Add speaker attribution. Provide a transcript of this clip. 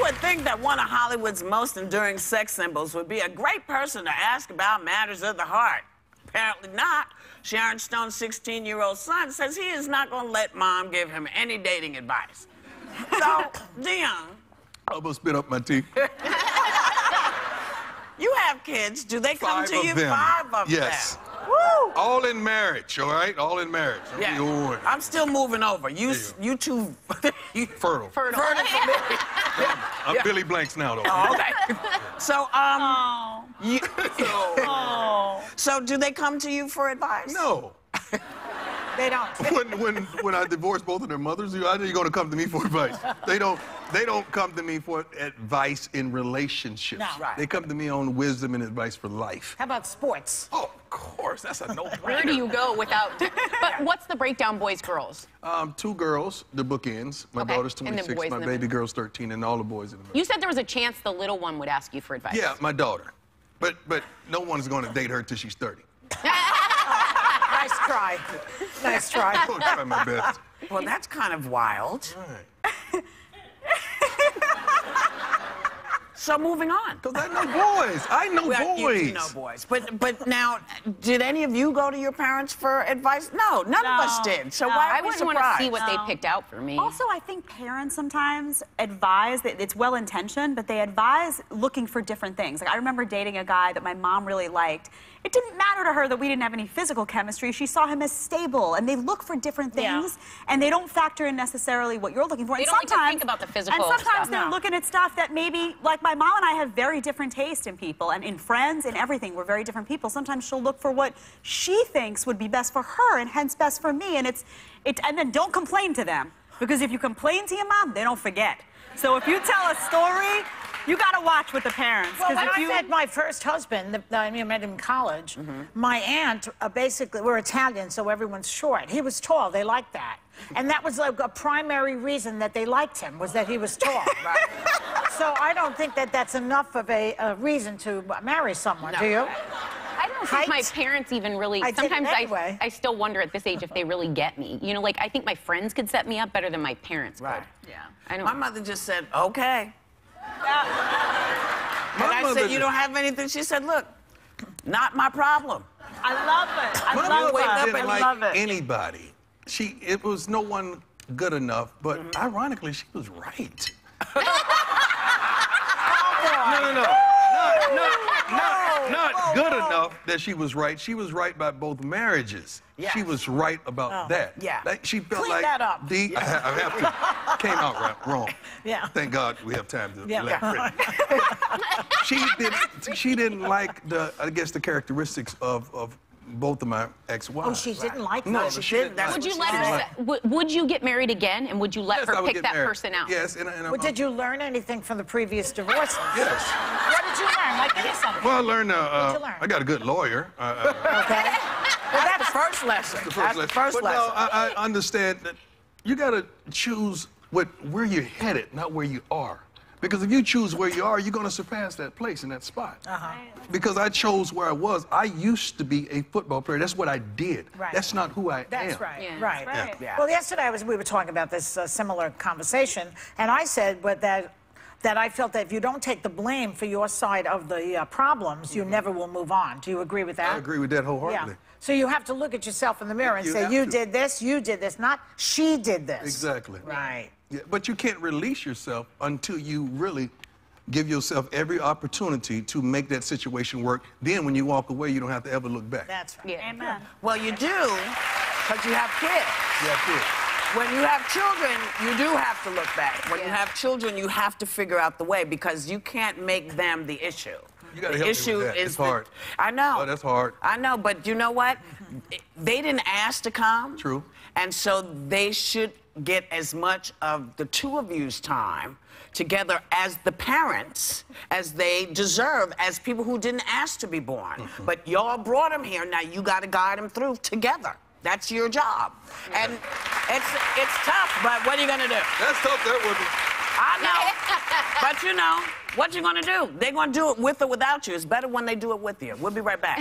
Speaker 1: would think that one of Hollywood's most enduring sex symbols would be a great person to ask about matters of the heart. Apparently not. Sharon Stone's 16-year-old son says he is not going to let mom give him any dating advice. So, Dion.
Speaker 2: I almost spit up my teeth.
Speaker 1: You have kids. Do they come to you? 5 of them.
Speaker 2: Yes.
Speaker 1: Woo!
Speaker 2: All in marriage, all right? All in marriage.
Speaker 1: Yeah. I'm still moving over. You too
Speaker 2: fertile.
Speaker 1: Fertile for me.
Speaker 2: I'm Billy Blanks now, though.
Speaker 1: Oh, okay. So, so do they come to you for advice?
Speaker 2: No.
Speaker 3: They don't.
Speaker 2: When I divorced both of their mothers, I know you're going to come to me for advice. They don't come to me for advice in relationships.
Speaker 3: No.
Speaker 1: Right.
Speaker 2: They come to me on wisdom and advice for life.
Speaker 3: How about sports?
Speaker 2: Oh, of course. That's a no-brainer.
Speaker 4: Where do you go without... But what's the breakdown, boys, girls?
Speaker 2: 2 girls, the bookends. My daughter's 26, my baby girl's 13, and all the boys in the middle.
Speaker 4: You said there was a chance the little one would ask you for advice.
Speaker 2: Yeah, my daughter. But no one's going to date her till she's 30.
Speaker 3: Nice try. Nice try.
Speaker 2: I'll try my best.
Speaker 1: Well, that's kind of wild.
Speaker 2: Right.
Speaker 1: So moving on.
Speaker 2: Because I know boys. I know boys.
Speaker 1: You know boys. But now, did any of you go to your parents for advice? No, none of us did. So why
Speaker 4: I
Speaker 1: are we
Speaker 4: wouldn't want to
Speaker 1: surprised?
Speaker 4: see what they picked out for me.
Speaker 5: Also, I think parents sometimes advise, that it's well-intentioned, but they advise looking for different things. Like, I remember dating a guy that my mom really liked. It didn't matter to her that we didn't have any physical chemistry. She saw him as stable, and they look for different things, and they don't factor in necessarily what you're looking for.
Speaker 4: They
Speaker 5: and
Speaker 4: don't like
Speaker 5: sometimes,
Speaker 4: to think about the physical
Speaker 5: And sometimes
Speaker 4: stuff.
Speaker 5: they're looking at stuff that maybe, like my mom and I have very different taste in people, and in friends and everything. We're very different people. Sometimes she'll look for what she thinks would be best for her, and hence best for me. And and then don't complain to them, because if you complain to your mom, they don't forget. So if you tell a story, you got to watch with the parents.
Speaker 3: Well, when I met my first husband, I met him in college, my aunt, basically, we're Italian, so everyone's short. He was tall. They liked that. And that was like a primary reason that they liked him, was that he was tall. Right. So I don't think that that's enough of a reason to marry someone, do you?
Speaker 4: I don't think my parents even really... Sometimes I still wonder at this age if they really get me. You know, like, I think my friends could set me up better than my parents could.
Speaker 1: Yeah.
Speaker 4: I don't...
Speaker 1: My mother just said, okay. And I said, you don't have anything? She said, look, not my problem.
Speaker 5: I love it.
Speaker 2: My mother didn't like
Speaker 5: love it.
Speaker 2: anybody. It was no one good enough, but ironically, she was right. Not good enough that she was right. She was right by both marriages.
Speaker 1: Yes.
Speaker 2: She was right about that.
Speaker 1: Yeah.
Speaker 2: Like, she felt
Speaker 3: Clean
Speaker 2: like
Speaker 3: that up.
Speaker 2: I have to. Came out wrong.
Speaker 3: Yeah.
Speaker 2: Thank God we have time to let She didn't like the characteristics of both of my ex-wives.
Speaker 3: Oh, she didn't like that.
Speaker 2: No, she didn't.
Speaker 1: That's
Speaker 4: Would
Speaker 1: what
Speaker 4: you
Speaker 1: she
Speaker 4: let
Speaker 1: said.
Speaker 4: her... Would you get married again, and would you let
Speaker 2: Yes, I
Speaker 4: her
Speaker 2: would
Speaker 4: pick
Speaker 2: get
Speaker 4: that
Speaker 2: married.
Speaker 4: person out?
Speaker 2: Yes,
Speaker 3: Well, did you learn anything from the previous divorces?
Speaker 2: Yes.
Speaker 3: What did you learn? Like, give me something.
Speaker 2: Well, I learned.
Speaker 3: What'd you learn?
Speaker 2: I got a good lawyer.
Speaker 3: Okay.
Speaker 1: That's the first lesson. That's the first
Speaker 2: but
Speaker 1: lesson.
Speaker 2: no, I understand that you got to choose where you're headed, not where you are. Because if you choose where you are, you're going to surpass that place and that spot. Because I chose where I was. I used to be a football player. That's what I did.
Speaker 3: Right.
Speaker 2: That's not who I am.
Speaker 3: That's right.
Speaker 4: Yeah.
Speaker 3: Right.
Speaker 5: Right.
Speaker 1: Yeah.
Speaker 3: Well, yesterday we were talking about this similar conversation, and I said that I felt that if you don't take the blame for your side of the problems, you never will move on. Do you agree with that?
Speaker 2: I agree with that wholeheartedly.
Speaker 3: Yeah. So you have to look at yourself in the mirror and say, you did this, not she did this.
Speaker 2: Exactly.
Speaker 3: Right.
Speaker 2: Yeah, but you can't release yourself until you really give yourself every opportunity to make that situation work. Then when you walk away, you don't have to ever look back.
Speaker 3: That's right.
Speaker 4: Yeah.
Speaker 5: Amen.
Speaker 1: Well, you do, because you have kids.
Speaker 2: Yeah,
Speaker 1: When you have children, you do have to look back. When you have children, you have to figure out the way, because you can't make them the issue.
Speaker 2: You gotta
Speaker 1: The
Speaker 2: help me
Speaker 1: issue
Speaker 2: with that.
Speaker 1: is
Speaker 2: It's hard.
Speaker 1: I know.
Speaker 2: Oh, that's hard.
Speaker 1: I know, but you know what? They didn't ask to come.
Speaker 2: True.
Speaker 1: And so they should get as much of the two of you's time together as the parents as they deserve, as people who didn't ask to be born. But y'all brought them here. Now you got to guide them through together. That's your job. And it's tough, but what are you going to do?
Speaker 2: That's tough, that wouldn't.
Speaker 1: I know. But you know, what you going to do? They're going to do it with or without you. It's better when they do it with you. We'll be right back.